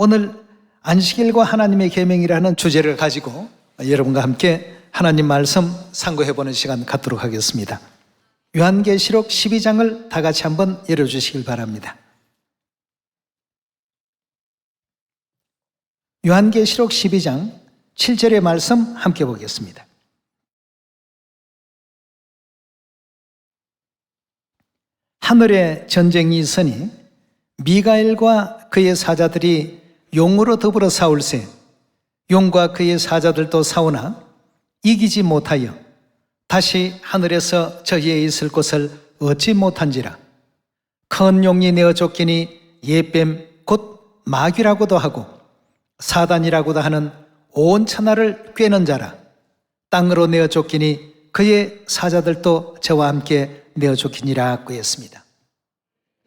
오늘 안식일과 하나님의 계명이라는 주제를 가지고 여러분과 함께 하나님 말씀 상고해보는 시간 갖도록 하겠습니다. 요한계시록 12장을 다 같이 한번 열어주시길 바랍니다. 요한계시록 12장 7절의 말씀 함께 보겠습니다. 하늘에 전쟁이 있으니 미가엘과 그의 사자들이 용으로 더불어 싸울세 용과 그의 사자들도 싸우나 이기지 못하여 다시 하늘에서 저희에 있을 곳을 얻지 못한지라. 큰 용이 내어 쫓기니 옛뱀 곧 마귀라고도 하고 사단이라고도 하는 온 천하를 꿰는 자라. 땅으로 내어 쫓기니 그의 사자들도 저와 함께 내어 쫓기니라 하였습니다.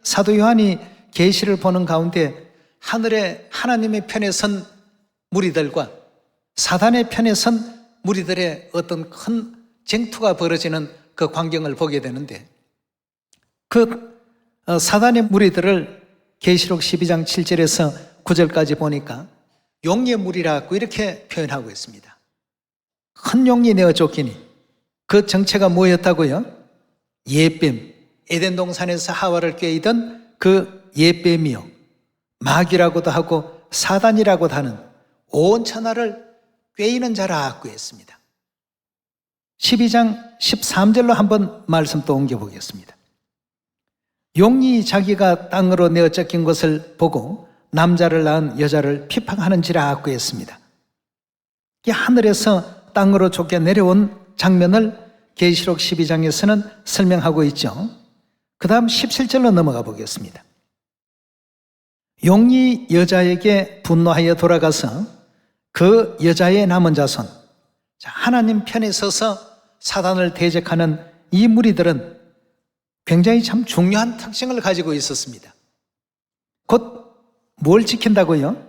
사도 요한이 계시를 보는 가운데 하늘에 하나님의 편에 선 무리들과 사단의 편에 선 무리들의 어떤 큰 쟁투가 벌어지는 그 광경을 보게 되는데, 그 사단의 무리들을 계시록 12장 7절에서 9절까지 보니까 용의 무리라고 이렇게 표현하고 있습니다. 큰 용이 내어 쫓기니 그 정체가 뭐였다고요? 옛뱀, 에덴 동산에서 하와를 꾀이던 그 옛뱀이요, 마귀라고도 하고 사단이라고도 하는 온 천하를 꾀이는 자라고 했습니다. 12장 13절로 한번 말씀 또 옮겨보겠습니다. 용이 자기가 땅으로 내어 쫓긴 것을 보고 남자를 낳은 여자를 핍박하는지라 하고 했습니다. 하늘에서 땅으로 쫓겨 내려온 장면을 계시록 12장에서는 설명하고 있죠. 그 다음 17절로 넘어가 보겠습니다. 용이 여자에게 분노하여 돌아가서 그 여자의 남은 자손, 하나님 편에 서서 사단을 대적하는 이 무리들은 굉장히 참 중요한 특징을 가지고 있었습니다. 곧 뭘 지킨다고요?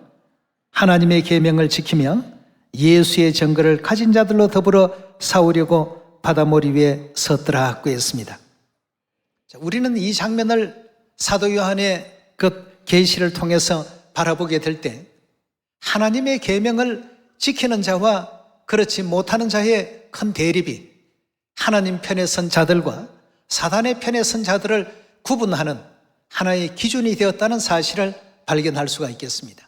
하나님의 계명을 지키며 예수의 증거를 가진 자들로 더불어 싸우려고 바다머리 위에 섰더라고 했습니다. 우리는 이 장면을 사도 요한의 그 계시를 통해서 바라보게 될 때 하나님의 계명을 지키는 자와 그렇지 못하는 자의 큰 대립이 하나님 편에 선 자들과 사단의 편에 선 자들을 구분하는 하나의 기준이 되었다는 사실을 발견할 수가 있겠습니다.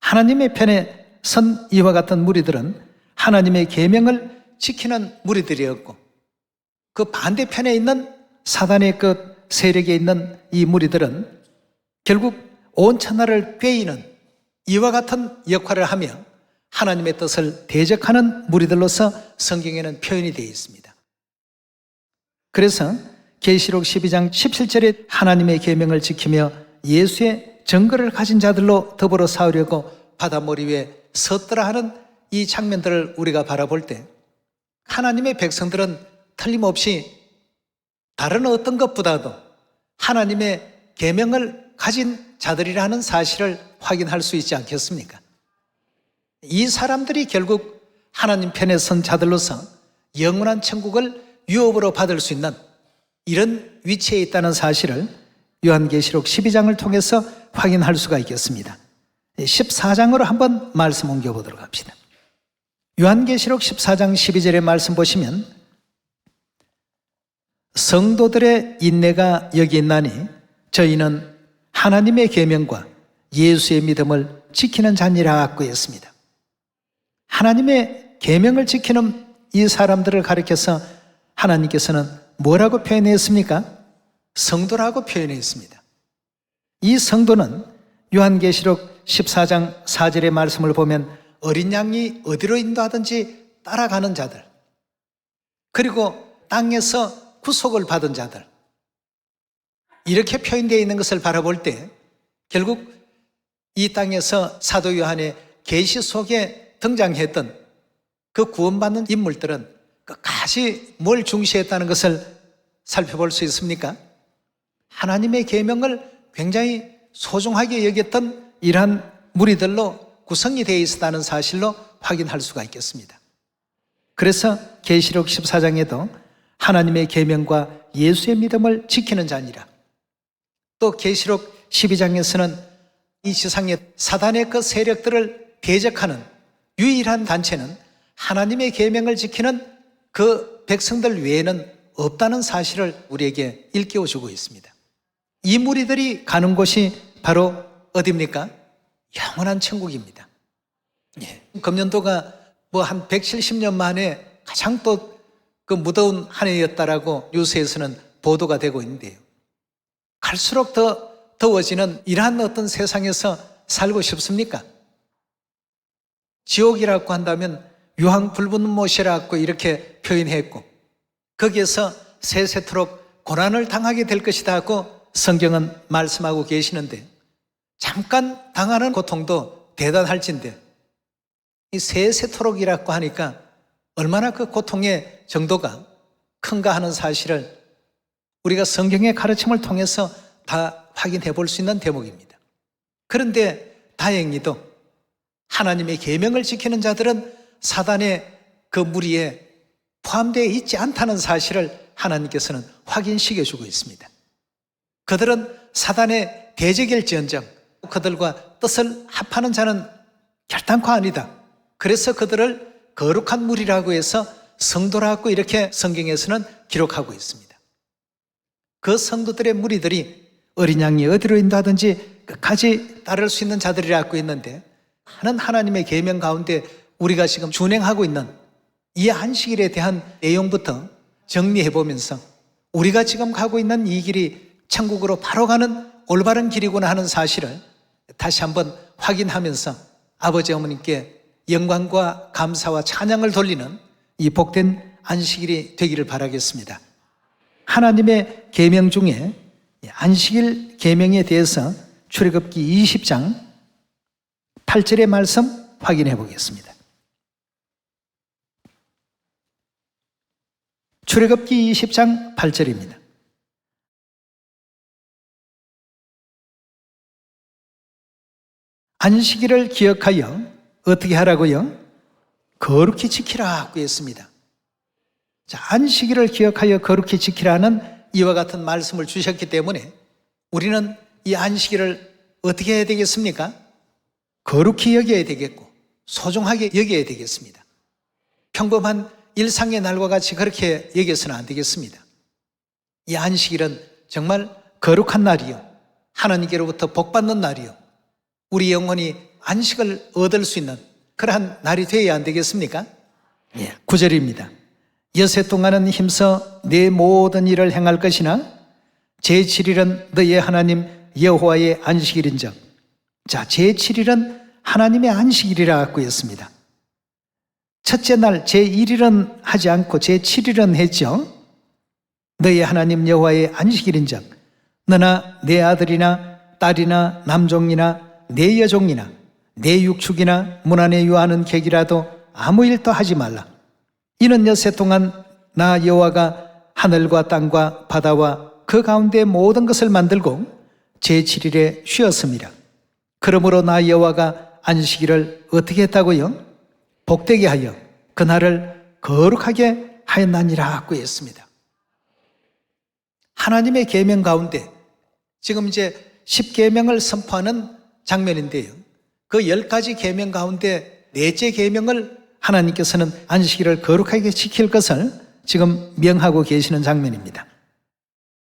하나님의 편에 선 이와 같은 무리들은 하나님의 계명을 지키는 무리들이었고, 그 반대편에 있는 사단의 그 세력에 있는 이 무리들은 결국 온 천하를 꾀이는 이와 같은 역할을 하며 하나님의 뜻을 대적하는 무리들로서 성경에는 표현이 되어 있습니다. 그래서 계시록 12장 17절에 하나님의 계명을 지키며 예수의 증거를 가진 자들로 더불어 싸우려고 바다머리 위에 섰더라 하는 이 장면들을 우리가 바라볼 때 하나님의 백성들은 틀림없이 다른 어떤 것보다도 하나님의 계명을 가진 자들이라는 사실을 확인할 수 있지 않겠습니까? 이 사람들이 결국 하나님 편에 선 자들로서 영원한 천국을 유업으로 받을 수 있는 이런 위치에 있다는 사실을 요한계시록 12장을 통해서 확인할 수가 있겠습니다. 14장으로 한번 말씀 옮겨보도록 합시다. 요한계시록 14장 12절의 말씀 보시면 성도들의 인내가 여기 있나니 저희는 하나님의 계명과 예수의 믿음을 지키는 자니라고 했습니다. 하나님의 계명을 지키는 이 사람들을 가리켜서 하나님께서는 뭐라고 표현했습니까? 성도라고 표현했습니다. 이 성도는 요한계시록 14장 4절의 말씀을 보면 어린 양이 어디로 인도하든지 따라가는 자들, 그리고 땅에서 구속을 받은 자들, 이렇게 표현되어 있는 것을 바라볼 때 결국 이 땅에서 사도 요한의 계시 속에 등장했던 그 구원받는 인물들은 끝까지 뭘 중시했다는 것을 살펴볼 수 있습니까? 하나님의 계명을 굉장히 소중하게 여겼던 이러한 무리들로 구성이 되어 있었다는 사실로 확인할 수가 있겠습니다. 그래서 계시록 14장에도 하나님의 계명과 예수의 믿음을 지키는 자니라, 또 계시록 12장에서는 이 세상에 사단의 그 세력들을 대적하는 유일한 단체는 하나님의 계명을 지키는 그 백성들 외에는 없다는 사실을 우리에게 일깨워 주고 있습니다. 이 무리들이 가는 곳이 바로 어디입니까? 영원한 천국입니다. 금년도가 한 170년 만에 가장 또 그 무더운 한 해였다라고 뉴스에서는 보도가 되고 있는데요. 갈수록 더 더워지는 이러한 어떤 세상에서 살고 싶습니까? 지옥이라고 한다면 유황 붉은 못이라고 이렇게 표현했고, 거기에서 세세토록 고난을 당하게 될 것이다 하고 성경은 말씀하고 계시는데, 잠깐 당하는 고통도 대단할진데 이 세세토록이라고 하니까 얼마나 그 고통의 정도가 큰가 하는 사실을 우리가 성경의 가르침을 통해서 다 확인해 볼 수 있는 대목입니다. 그런데 다행히도 하나님의 계명을 지키는 자들은 사단의 그 무리에 포함되어 있지 않다는 사실을 하나님께서는 확인시켜 주고 있습니다. 그들은 사단의 대적일지언정 그들과 뜻을 합하는 자는 결단코 아니다. 그래서 그들을 거룩한 무리라고 해서 성도라고 이렇게 성경에서는 기록하고 있습니다. 그 성도들의 무리들이 어린 양이 어디로 인도하든지 끝까지 따를 수 있는 자들이라고 했는데, 하나님의 계명 가운데 우리가 지금 준행하고 있는 이 안식일에 대한 내용부터 정리해 보면서 우리가 지금 가고 있는 이 길이 천국으로 바로 가는 올바른 길이구나 하는 사실을 다시 한번 확인하면서 아버지 어머님께 영광과 감사와 찬양을 돌리는 이 복된 안식일이 되기를 바라겠습니다. 하나님의 계명 중에 안식일 계명에 대해서 출애굽기 20장 8절의 말씀 확인해 보겠습니다. 출애굽기 20장 8절입니다. 안식일을 기억하여 어떻게 하라고요? 거룩히 지키라고 했습니다. 자, 안식일을 기억하여 거룩히 지키라는 이와 같은 말씀을 주셨기 때문에 우리는 이 안식일을 어떻게 해야 되겠습니까? 거룩히 여겨야 되겠고 소중하게 여겨야 되겠습니다. 평범한 일상의 날과 같이 그렇게 여겨서는 안 되겠습니다. 이 안식일은 정말 거룩한 날이요, 하나님께로부터 복받는 날이요, 우리 영혼이 안식을 얻을 수 있는 그러한 날이 되어야 안 되겠습니까? 9절입니다. 여세 동안은 힘써 내 모든 일을 행할 것이나 제7일은 너의 하나님 여호와의 안식일인즉. 자, 제7일은 하나님의 안식일이라고 했습니다. 첫째 날 제1일은 하지 않고 제7일은 했죠. 너의 하나님 여호와의 안식일인즉 너나 내 아들이나 딸이나 남종이나 내 여종이나 내 육축이나 문 안에 유하는 객이라도 아무 일도 하지 말라. 이는 여세 동안 나 여호와가 하늘과 땅과 바다와 그 가운데 모든 것을 만들고 제7일에 쉬었습니다. 그러므로 나 여호와가 안식일을 어떻게 했다고요? 복되게 하여 그날을 거룩하게 하였나니라고 했습니다. 하나님의 계명 가운데 지금 이제 10계명을 선포하는 장면인데요, 그 10가지 계명 가운데 넷째 계명을 하나님께서는 안식일을 거룩하게 지킬 것을 지금 명하고 계시는 장면입니다.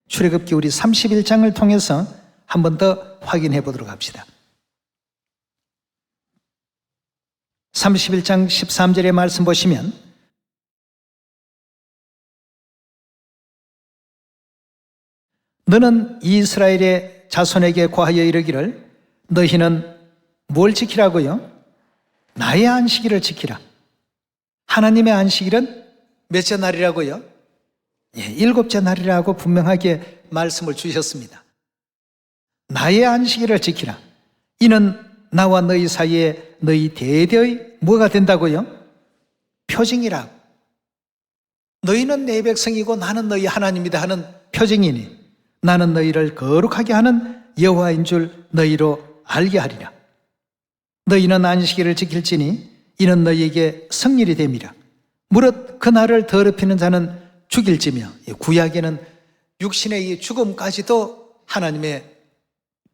출애굽기 우리 31장을 통해서 한 번 더 확인해 보도록 합시다. 31장 13절의 말씀 보시면 너는 이스라엘의 자손에게 고하여 이르기를 너희는 뭘 지키라고요? 나의 안식일을 지키라. 하나님의 안식일은 몇째 날이라고요? 7째 날이라고 분명하게 말씀을 주셨습니다. 나의 안식일을 지키라. 이는 나와 너희 사이에 너희 대대의 뭐가 된다고요? 표징이라. 너희는 내 백성이고 나는 너희 하나님이다 하는 표징이니 나는 너희를 거룩하게 하는 여호와인 줄 너희로 알게 하리라. 너희는 안식일을 지킬지니 이는 너희에게 성일이 됨이라. 무릇 그 날을 더럽히는 자는 죽일지며, 구약에는 육신의 이 죽음까지도 하나님의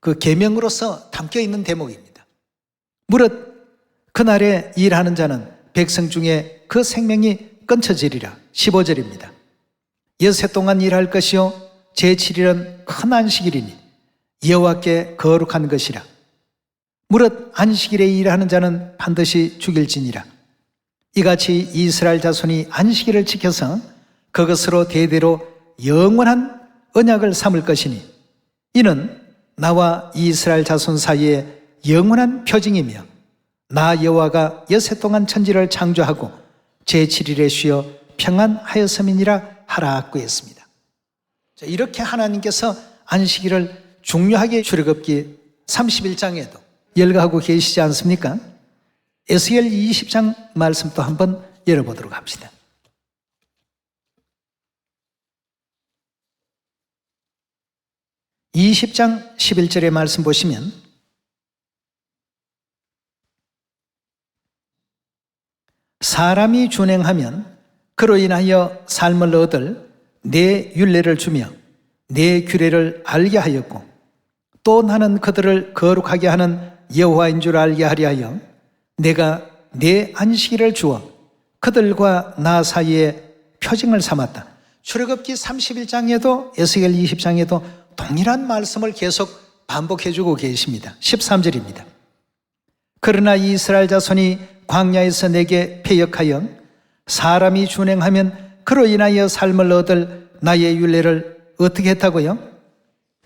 그 계명으로서 담겨 있는 대목입니다. 무릇 그날에 일하는 자는 백성 중에 그 생명이 끊쳐지리라. 15절입니다. 여세 동안 일할 것이요 제7일은 큰 안식일이니 여호와께 거룩한 것이라. 무릇 안식일에 일하는 자는 반드시 죽일지니라. 이같이 이스라엘 자손이 안식일을 지켜서 그것으로 대대로 영원한 언약을 삼을 것이니 이는 나와 이스라엘 자손 사이에 영원한 표징이며 나 여호와가 여세 동안 천지를 창조하고 제7일에 쉬어 평안하였음이니라 하라고 했습니다. 이렇게 하나님께서 안식일을 중요하게 출애굽기 31장에도 열거하고 계시지 않습니까? 에스겔 20장 말씀도 한번 열어보도록 합시다. (20장 11절의) 말씀 보시면 사람이 준행하면 그로 인하여 삶을 얻을 내 율례를 주며 내 규례를 알게 하였고 또 나는 그들을 거룩하게 하는 여호와인 줄 알게 하려 하여 내가 내 안식일을 주어 그들과 나 사이에 표징을 삼았다. 출애굽기 31장에도 에스겔 20장에도 동일한 말씀을 계속 반복해주고 계십니다. 13절입니다. 그러나 이스라엘 자손이 광야에서 내게 패역하여 사람이 준행하면 그로 인하여 삶을 얻을 나의 율례를 어떻게 했다고요?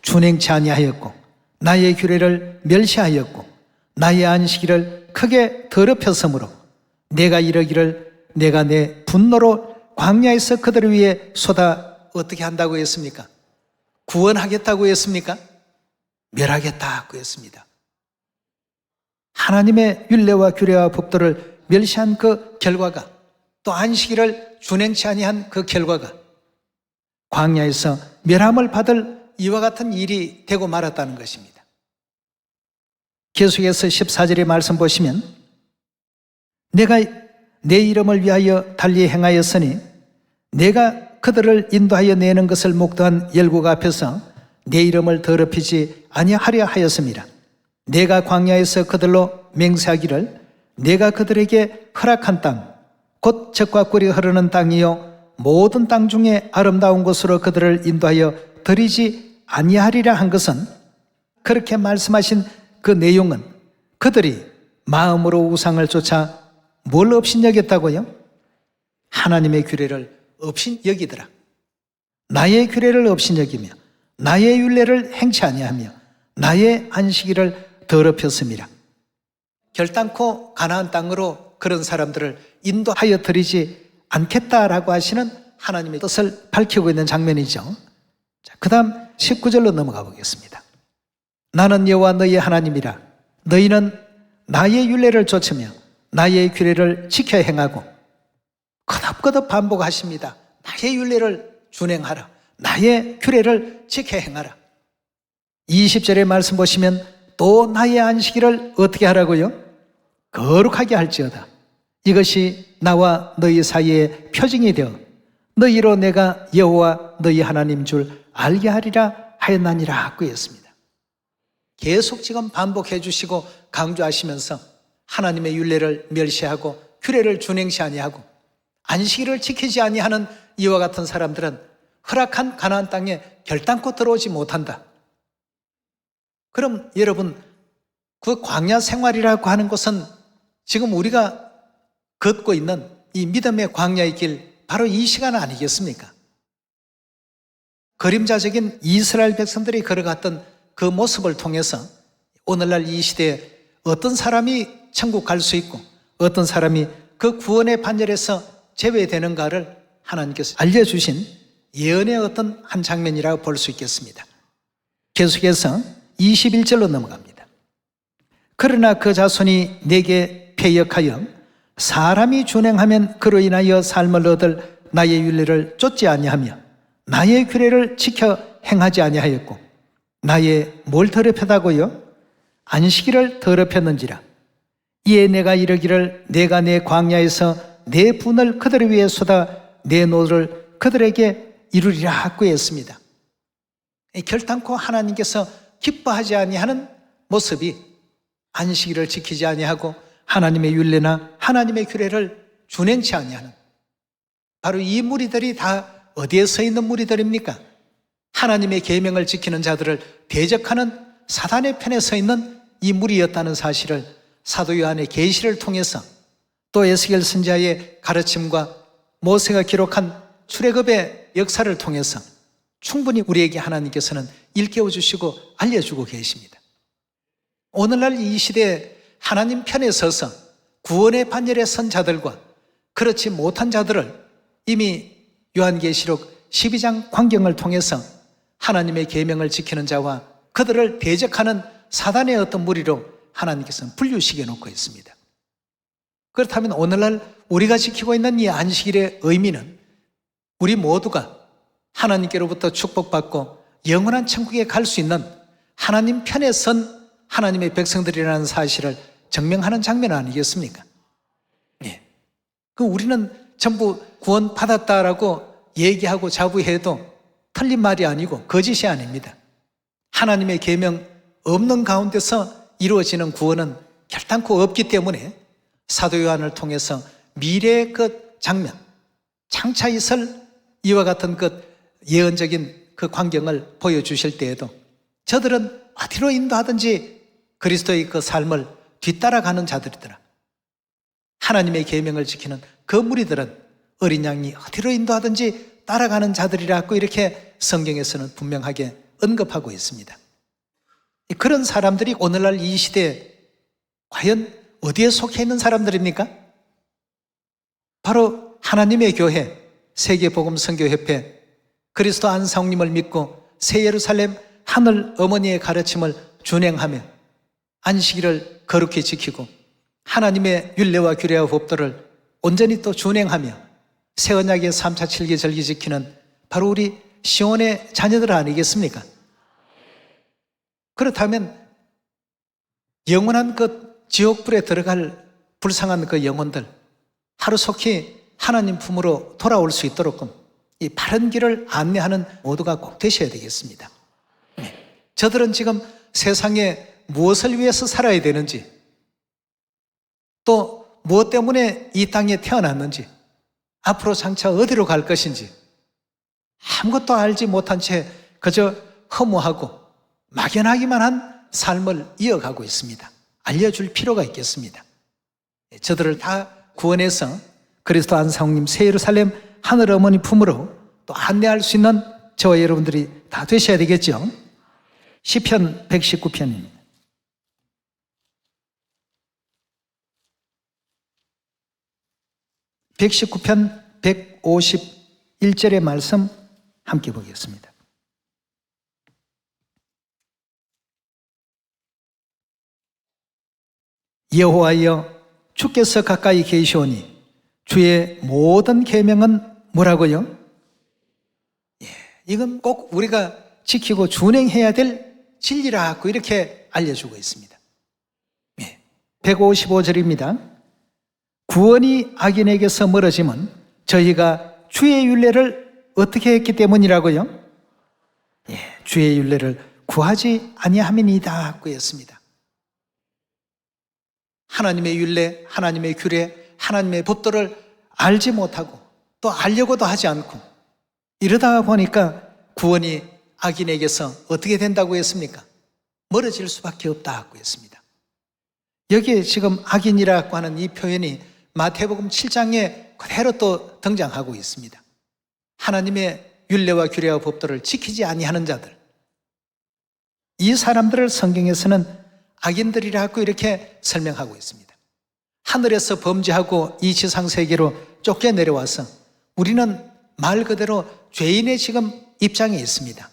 준행치 아니하였고 나의 규례를 멸시하였고 나의 안식일을 크게 더럽혔으므로 내가 이러기를 내가 내 분노로 광야에서 그들을 위해 쏟아 어떻게 한다고 했습니까? 구원하겠다고 했습니까? 멸하겠다고 했습니다. 하나님의 율례와 규례와 법도를 멸시한 그 결과가 또 안식일을 준행치 아니한 그 결과가 광야에서 멸함을 받을 이와 같은 일이 되고 말았다는 것입니다. 계속해서 14절의 말씀 보시면 내가 내 이름을 위하여 달리 행하였으니 내가 그들을 인도하여 내는 것을 목도한 열국 앞에서 내 이름을 더럽히지 아니하려 하였습니다. 내가 광야에서 그들로 맹세하기를 내가 그들에게 허락한 땅 곧 젖과 꿀이 흐르는 땅이요 모든 땅 중에 아름다운 곳으로 그들을 인도하여 드리지 아니하리라 한 것은 그렇게 말씀하신 그 내용은 그들이 마음으로 우상을 쫓아 뭘 업신여겼다고요? 하나님의 규례를 업신여기더라. 나의 규례를 업신여기며 나의 율례를 행치 아니하며 나의 안식일을 더럽혔습니다. 결단코 가나안 땅으로 그런 사람들을 인도하여 드리지 않겠다라고 하시는 하나님의 뜻을 밝히고 있는 장면이죠. 그 다음 19절로 넘어가 보겠습니다. 나는 여호와 너희 하나님이라. 너희는 나의 율례를 좇으며 나의 규례를 지켜 행하고 거듭거듭 반복하십니다. 나의 율례를 준행하라. 나의 규례를 지켜 행하라. 20절의 말씀 보시면 또 나의 안식일을 어떻게 하라고요? 거룩하게 할지어다. 이것이 나와 너희 사이에 표징이 되어 너희로 내가 여호와 너희 하나님 줄 알게 하리라 하였나니라 하고 했습니다. 계속 지금 반복해 주시고 강조하시면서 하나님의 율례를 멸시하고 규례를 준행시 아니하고 안식일을 지키지 아니하는 이와 같은 사람들은 허락한 가나안 땅에 결단코 들어오지 못한다. 그럼 여러분 그 광야 생활이라고 하는 것은 지금 우리가 걷고 있는 이 믿음의 광야의 길 바로 이 시간 아니겠습니까? 그림자적인 이스라엘 백성들이 걸어갔던 그 모습을 통해서 오늘날 이 시대에 어떤 사람이 천국 갈 수 있고 어떤 사람이 그 구원의 반열에서 제외되는가를 하나님께서 알려주신 예언의 어떤 한 장면이라고 볼 수 있겠습니다. 계속해서 21절로 넘어갑니다. 그러나 그 자손이 내게 패역하여 사람이 준행하면 그로 인하여 삶을 얻을 나의 율례를 쫓지 아니하며 나의 규례를 지켜 행하지 아니하였고 나의 뭘 더럽혔다고요? 안식일을 더럽혔는지라. 이에 내가 이르기를 내가 내 광야에서 내 분을 그들을 위해 쏟아 내 노를 그들에게 이루리라 하고 했습니다. 결단코 하나님께서 기뻐하지 아니하는 모습이 안식일을 지키지 아니하고 하나님의 율례나 하나님의 규례를 준행치 아니하는, 바로 이 무리들이 다 어디에 서 있는 무리들입니까? 하나님의 계명을 지키는 자들을 대적하는 사단의 편에 서 있는 이 무리였다는 사실을 사도 요한의 계시를 통해서, 또 에스겔 선지자의 가르침과 모세가 기록한 출애굽의 역사를 통해서 충분히 우리에게 하나님께서는 일깨워 주시고 알려주고 계십니다. 오늘날 이 시대에 하나님 편에 서서 구원의 반열에 선 자들과 그렇지 못한 자들을 이미 요한계시록 12장 광경을 통해서 하나님의 계명을 지키는 자와 그들을 대적하는 사단의 어떤 무리로 하나님께서는 분류시켜 놓고 있습니다. 그렇다면 오늘날 우리가 지키고 있는 이 안식일의 의미는 우리 모두가 하나님께로부터 축복받고 영원한 천국에 갈 수 있는 하나님 편에 선 하나님의 백성들이라는 사실을 증명하는 장면 아니겠습니까? 예. 우리는 전부 구원 받았다라고 얘기하고 자부해도 틀린 말이 아니고 거짓이 아닙니다. 하나님의 계명 없는 가운데서 이루어지는 구원은 결단코 없기 때문에 사도 요한을 통해서 미래의 그 장면, 장차 있을 이와 같은 그 예언적인 그 광경을 보여주실 때에도 저들은 어디로 인도하든지 그리스도의 그 삶을 뒤따라가는 자들이더라. 하나님의 계명을 지키는 그 무리들은 어린 양이 어디로 인도하든지 따라가는 자들이라고 이렇게 성경에서는 분명하게 언급하고 있습니다. 그런 사람들이 오늘날 이 시대에 과연 어디에 속해 있는 사람들입니까? 바로 하나님의 교회, 세계복음선교협회, 그리스도 안성님을 믿고 새 예루살렘 하늘 어머니의 가르침을 준행하며 안식일을 거룩히 지키고 하나님의 율례와 규례와 법도를 온전히 또 준행하며 새 언약의 3차 7기 절기 지키는 바로 우리 시온의 자녀들 아니겠습니까? 그렇다면 영원한 그 지옥불에 들어갈 불쌍한 그 영혼들 하루속히 하나님 품으로 돌아올 수 있도록 이 바른 길을 안내하는 모두가 꼭 되셔야 되겠습니다. 저들은 지금 세상에 무엇을 위해서 살아야 되는지, 또 무엇 때문에 이 땅에 태어났는지, 앞으로 장차 어디로 갈 것인지 아무것도 알지 못한 채 그저 허무하고 막연하기만 한 삶을 이어가고 있습니다. 알려줄 필요가 있겠습니다. 저들을 다 구원해서 그리스도 안성님 새 예루살렘 하늘 어머니 품으로 또 안내할 수 있는 저와 여러분들이 다 되셔야 되겠죠. 시편 119편입니다. (119편) 151절의 말씀 함께 보겠습니다. 여호와여, 주께서 가까이 계시오니 주의 모든 계명은 뭐라고요? 이건 꼭 우리가 지키고 준행해야 될 진리라고 이렇게 알려주고 있습니다. 155절입니다. 구원이 악인에게서 멀어지면 저희가 주의 율례를 어떻게 했기 때문이라고요? 주의 율례를 구하지 아니함이니이다 고 했습니다. 하나님의 율례, 하나님의 규례, 하나님의 법도를 알지 못하고 또 알려고도 하지 않고 이러다가 보니까 구원이 악인에게서 어떻게 된다고 했습니까? 멀어질 수밖에 없다고 했습니다. 여기에 지금 악인이라고 하는 이 표현이 마태복음 7장에 그대로 또 등장하고 있습니다. 하나님의 율례와 규례와 법도를 지키지 아니하는 자들, 이 사람들을 성경에서는 악인들이라고 이렇게 설명하고 있습니다. 하늘에서 범죄하고 이 지상세계로 쫓겨 내려와서 우리는 말 그대로 죄인의 지금 입장에 있습니다.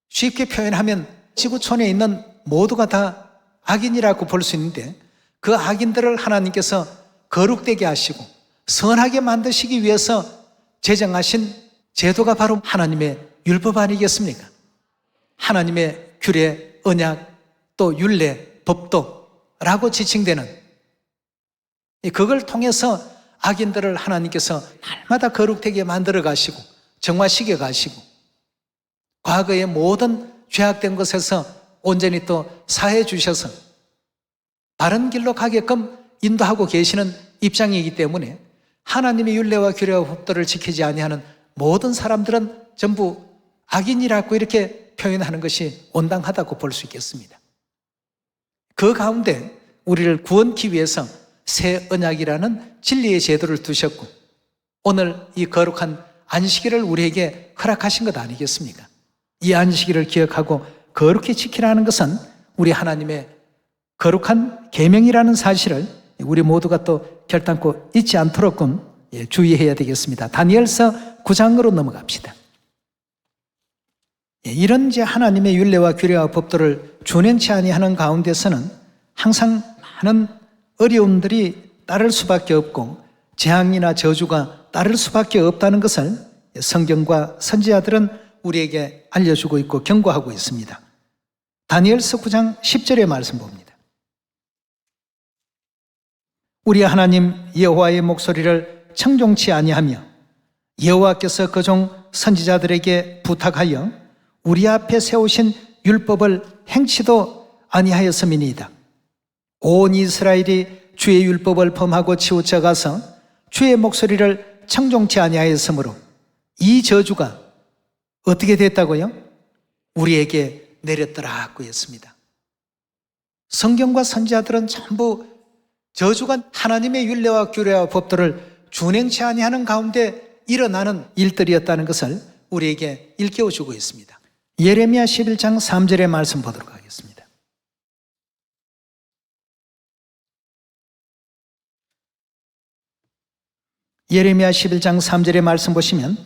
쉽게 표현하면 지구촌에 있는 모두가 다 악인이라고 볼 수 있는데 그 악인들을 하나님께서 거룩되게 하시고 선하게 만드시기 위해서 제정하신 제도가 바로 하나님의 율법 아니겠습니까? 하나님의 규례, 언약, 또 율례, 법도라고 지칭되는, 그걸 통해서 악인들을 하나님께서 날마다 거룩되게 만들어 가시고 정화시켜 가시고 과거의 모든 죄악된 것에서 온전히 또 사해 주셔서 바른 길로 가게끔 인도하고 계시는 입장이기 때문에 하나님의 율례와 규례와 법도를 지키지 아니하는 모든 사람들은 전부 악인이라고 이렇게 표현하는 것이 온당하다고 볼 수 있겠습니다. 그 가운데 우리를 구원기 위해서 새 언약이라는 진리의 제도를 두셨고 오늘 이 거룩한 안식일을 우리에게 허락하신 것 아니겠습니까? 이 안식일을 기억하고 거룩히 지키라는 것은 우리 하나님의 거룩한 계명이라는 사실을 우리 모두가 또 결단코 잊지 않도록끔 주의해야 되겠습니다. 다니엘서 9장으로 넘어갑시다. 이런 이제 하나님의 율례와 규례와 법도를 준행치 아니하는 가운데서는 항상 많은 어려움들이 따를 수밖에 없고 재앙이나 저주가 따를 수밖에 없다는 것을 성경과 선지자들은 우리에게 알려주고 있고 경고하고 있습니다. 다니엘서 9장 10절의 말씀 봅니다. 우리 하나님 여호와의 목소리를 청종치 아니하며 여호와께서 그 종 선지자들에게 부탁하여 우리 앞에 세우신 율법을 행치도 아니하였음이니이다. 온 이스라엘이 주의 율법을 범하고 치우쳐 가서 주의 목소리를 청종치 아니하였으므로 이 저주가 어떻게 됐다고요? 우리에게 내렸더라고 했습니다. 성경과 선지자들은 전부 저주가 하나님의 율례와 규례와 법도를 준행치 아니하는 가운데 일어나는 일들이었다는 것을 우리에게 일깨워주고 있습니다. 예레미야 11장 3절의 말씀 보도록 하겠습니다. 예레미야 11장 3절의 말씀 보시면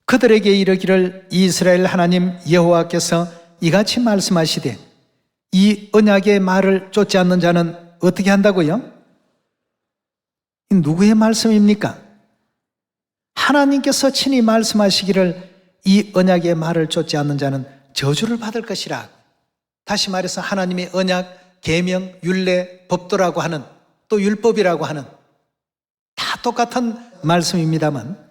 그들에게 이르기를 이스라엘 하나님 여호와께서 이같이 말씀하시되 이 언약의 말을 쫓지 않는 자는 어떻게 한다고요? 누구의 말씀입니까? 하나님께서 친히 말씀하시기를 이 언약의 말을 쫓지 않는 자는 저주를 받을 것이라. 다시 말해서 하나님의 언약, 계명, 율례, 법도라고 하는 또 율법이라고 하는 다 똑같은 말씀입니다만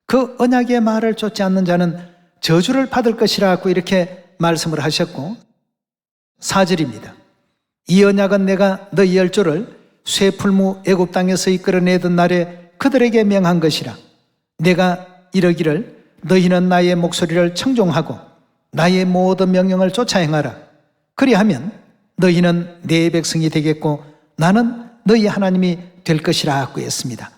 그 언약의 말을 쫓지 않는 자는 저주를 받을 것이라고 이렇게 말씀을 하셨고 4절입니다. 이 언약은 내가 너희 열조를 쇠풀무 애굽 땅에서 이끌어내던 날에 그들에게 명한 것이라. 내가 이러기를 너희는 나의 목소리를 청종하고 나의 모든 명령을 쫓아 행하라. 그리하면 너희는 내 백성이 되겠고 나는 너희 하나님이 될 것이라고 했습니다.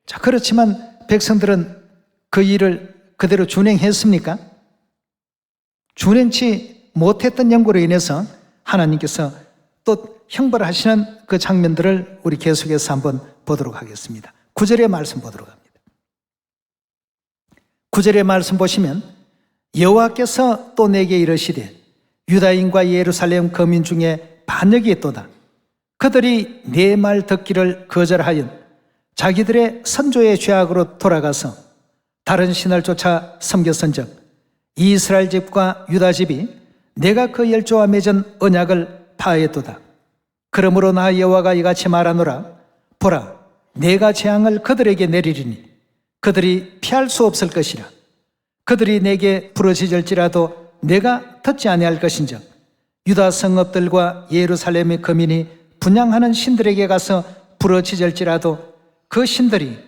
자, 그렇지만 백성들은 그 일을 그대로 준행했습니까? 준행치 못했던 연고로 인해서 하나님께서 또 형벌하시는 그 장면들을 우리 계속해서 한번 보도록 하겠습니다. 9절의 말씀 보도록 합니다. 9절의 말씀 보시면 여호와께서 또 내게 이르시되 유다인과 예루살렘 거민 중에 반역이 있도다. 그들이 내 말 듣기를 거절하여 자기들의 선조의 죄악으로 돌아가서 다른 신을 쫓아 섬겼은즉 이스라엘 집과 유다 집이 내가 그 열조와 맺은 언약을 파하였도다. 그러므로 나 여호와가 이같이 말하노라. 보라, 내가 재앙을 그들에게 내리리니 그들이 피할 수 없을 것이라. 그들이 내게 부르짖을지라도 내가 듣지 아니할 것인즉 유다 성읍들과 예루살렘의 거민이 분향하는 신들에게 가서 부르짖을지라도 그 신들이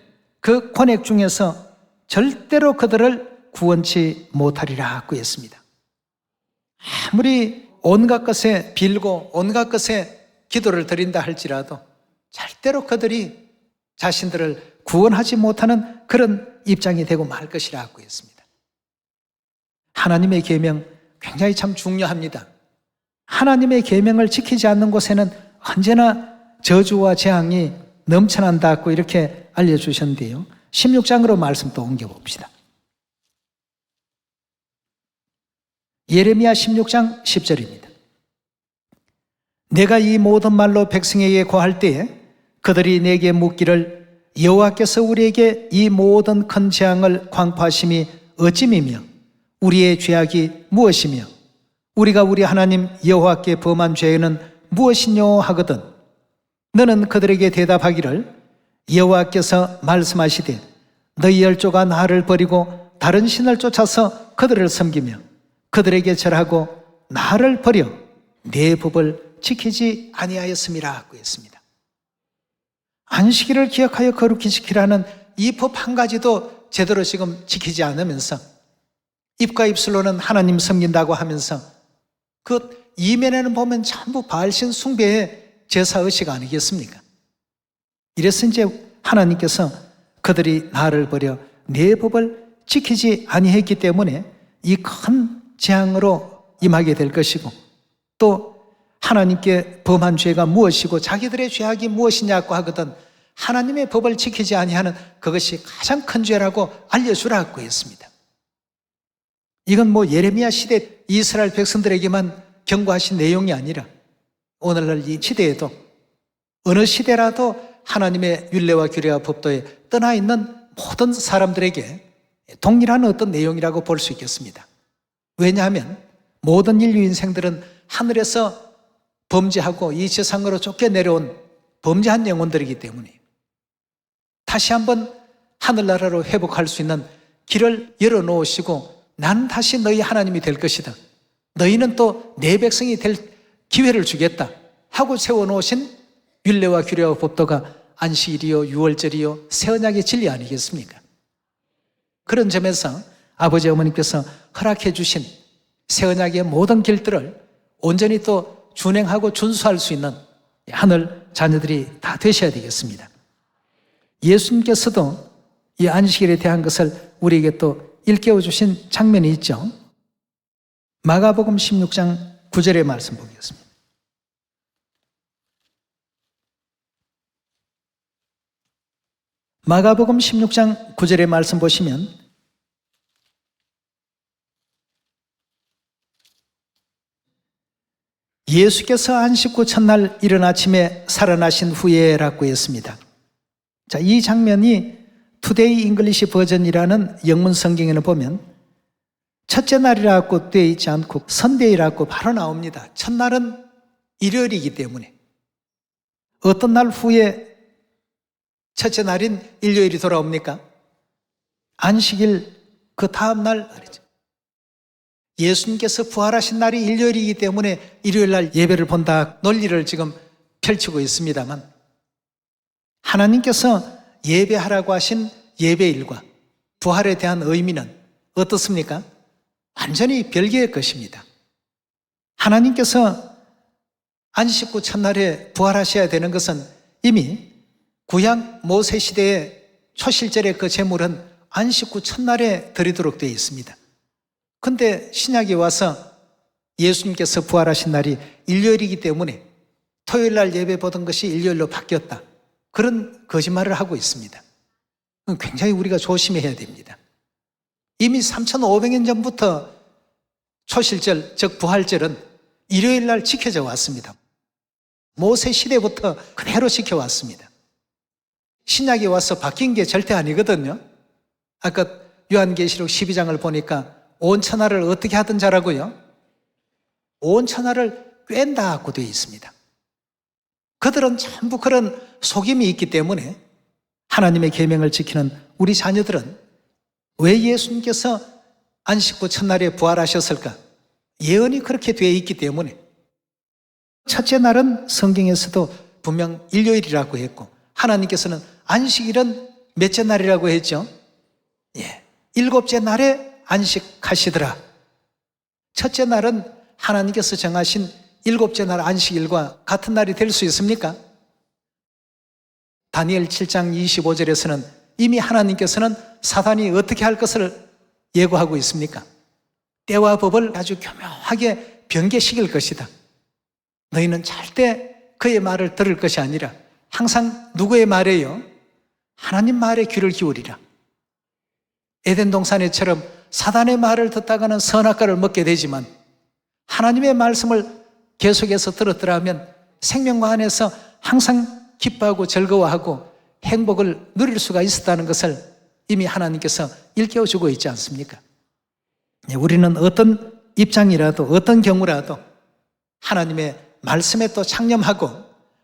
그 권액 중에서 절대로 그들을 구원치 못하리라 고 했습니다. 아무리 온갖 것에 빌고 온갖 것에 기도를 드린다 할지라도 절대로 그들이 자신들을 구원하지 못하는 그런 입장이 되고 말 것이라고 했습니다. 하나님의 계명 굉장히 참 중요합니다. 하나님의 계명을 지키지 않는 곳에는 언제나 저주와 재앙이 넘쳐난다고 이렇게 알려주셨는데요. 16장으로 말씀 또 옮겨봅시다. 예레미야 16장 10절입니다. 내가 이 모든 말로 백성에게 고할 때에 그들이 내게 묻기를 여호와께서 우리에게 이 모든 큰 재앙을 광포하심이 어찌미며 우리의 죄악이 무엇이며 우리가 우리 하나님 여호와께 범한 죄는 무엇이뇨 하거든 너는 그들에게 대답하기를 여호와께서 말씀하시되 너희 열조가 나를 버리고 다른 신을 쫓아서 그들을 섬기며 그들에게 절하고 나를 버려 내 법을 지키지 아니하였음이라고 했습니다. 안식일을 기억하여 거룩히 지키라는 이 법 한 가지도 제대로 지금 지키지 않으면서 입과 입술로는 하나님 섬긴다고 하면서 그 이면에는 보면 전부 바알신 숭배의 제사의식 아니겠습니까? 이래서 이제 하나님께서 그들이 나를 버려 내 법을 지키지 아니했기 때문에 이 큰 재앙으로 임하게 될 것이고, 또 하나님께 범한 죄가 무엇이고 자기들의 죄악이 무엇이냐고 하거든 하나님의 법을 지키지 아니하는 그것이 가장 큰 죄라고 알려주라고 했습니다. 이건 뭐 예레미야 시대 이스라엘 백성들에게만 경고하신 내용이 아니라 오늘날 이 시대에도 어느 시대라도 하나님의 율례와 규례와 법도에 떠나 있는 모든 사람들에게 동일한 어떤 내용이라고 볼 수 있겠습니다. 왜냐하면 모든 인류 인생들은 하늘에서 범죄하고 이 세상으로 쫓겨내려온 범죄한 영혼들이기 때문에 다시 한번 하늘나라로 회복할 수 있는 길을 열어놓으시고 나는 다시 너희 하나님이 될 것이다, 너희는 또 내 백성이 될 기회를 주겠다 하고 세워놓으신 율례와 규례와 법도가 안식일이요 유월절이요 새 언약의 진리 아니겠습니까? 그런 점에서 아버지 어머니께서 허락해 주신 새 언약의 모든 길들을 온전히 또 준행하고 준수할 수 있는 하늘 자녀들이 다 되셔야 되겠습니다. 예수님께서도 이 안식일에 대한 것을 우리에게 또 일깨워 주신 장면이 있죠. 마가복음 16장 9절의 말씀 보겠습니다. 마가복음 16장 9절의 말씀 보시면 예수께서 안식 후 첫날 이른 아침에 살아나신 후에라고 했습니다. 자, 이 장면이 투데이 잉글리시 버전이라는 영문 성경에는 보면 첫째 날이라고 되어 있지 않고 선데이라고 바로 나옵니다. 첫날은 일요일이기 때문에 어떤 날 후에 첫째 날인 일요일이 돌아옵니까? 안식일 그 다음 날 말이죠. 예수님께서 부활하신 날이 일요일이기 때문에 일요일 날 예배를 본다 논리를 지금 펼치고 있습니다만, 하나님께서 예배하라고 하신 예배일과 부활에 대한 의미는 어떻습니까? 완전히 별개의 것입니다. 하나님께서 안식 후 첫날에 부활하셔야 되는 것은 이미 구약 모세 시대의 초실절의 그 제물은 안식 후 첫날에 드리도록 되어 있습니다. 근데 신약에 와서 예수님께서 부활하신 날이 일요일이기 때문에 토요일 날 예배 보던 것이 일요일로 바뀌었다, 그런 거짓말을 하고 있습니다. 굉장히 우리가 조심해야 됩니다. 이미 3,500년 전부터 초실절, 즉 부활절은 일요일 날 지켜져 왔습니다. 모세 시대부터 그대로 지켜왔습니다. 신약에 와서 바뀐 게 절대 아니거든요. 아까 요한계시록 12장을 보니까 온 천하를 어떻게 하든 잘하고요, 온 천하를 꿰다고 되어 있습니다. 그들은 전부 그런 속임이 있기 때문에 하나님의 계명을 지키는 우리 자녀들은 왜 예수님께서 안식 후 첫날에 부활하셨을까? 예언이 그렇게 되어 있기 때문에. 첫째 날은 성경에서도 분명 일요일이라고 했고, 하나님께서는 안식일은 몇째 날이라고 했죠? 일곱째 날에 안식하시더라. 첫째 날은 하나님께서 정하신 일곱째 날 안식일과 같은 날이 될 수 있습니까? 다니엘 7장 25절에서는 이미 하나님께서는 사단이 어떻게 할 것을 예고하고 있습니까? 때와 법을 아주 교묘하게 변개시킬 것이다. 너희는 절대 그의 말을 들을 것이 아니라 항상 누구의 말에요? 하나님 말에 귀를 기울이라. 에덴 동산에처럼 사단의 말을 듣다가는 선악과를 먹게 되지만 하나님의 말씀을 계속해서 들었더라면 생명과 안에서 항상 기뻐하고 즐거워하고 행복을 누릴 수가 있었다는 것을 이미 하나님께서 일깨워주고 있지 않습니까? 우리는 어떤 입장이라도 어떤 경우라도 하나님의 말씀에 또 창념하고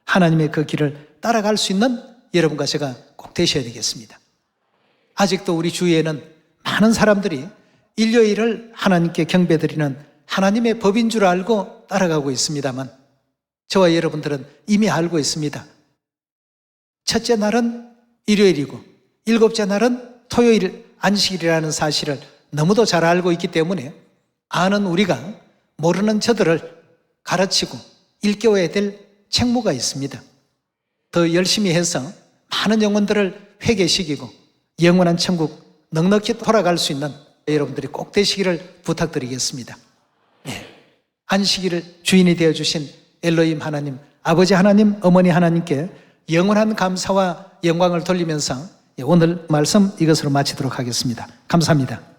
하나님의 그 길을 따라갈 수 있는 여러분과 제가 꼭 되셔야 되겠습니다. 아직도 우리 주위에는 많은 사람들이 일요일을 하나님께 경배드리는 하나님의 법인 줄 알고 따라가고 있습니다만 저와 여러분들은 이미 알고 있습니다. 첫째 날은 일요일이고 일곱째 날은 토요일 안식일이라는 사실을 너무도 잘 알고 있기 때문에 아는 우리가 모르는 저들을 가르치고 일깨워야 될 책무가 있습니다. 더 열심히 해서 많은 영혼들을 회개시키고 영원한 천국 넉넉히 돌아갈 수 있는 여러분들이 꼭 되시기를 부탁드리겠습니다. 네. 안식일을 주인이 되어주신 엘로힘 하나님, 아버지 하나님, 어머니 하나님께 영원한 감사와 영광을 돌리면서 오늘 말씀 이것으로 마치도록 하겠습니다. 감사합니다.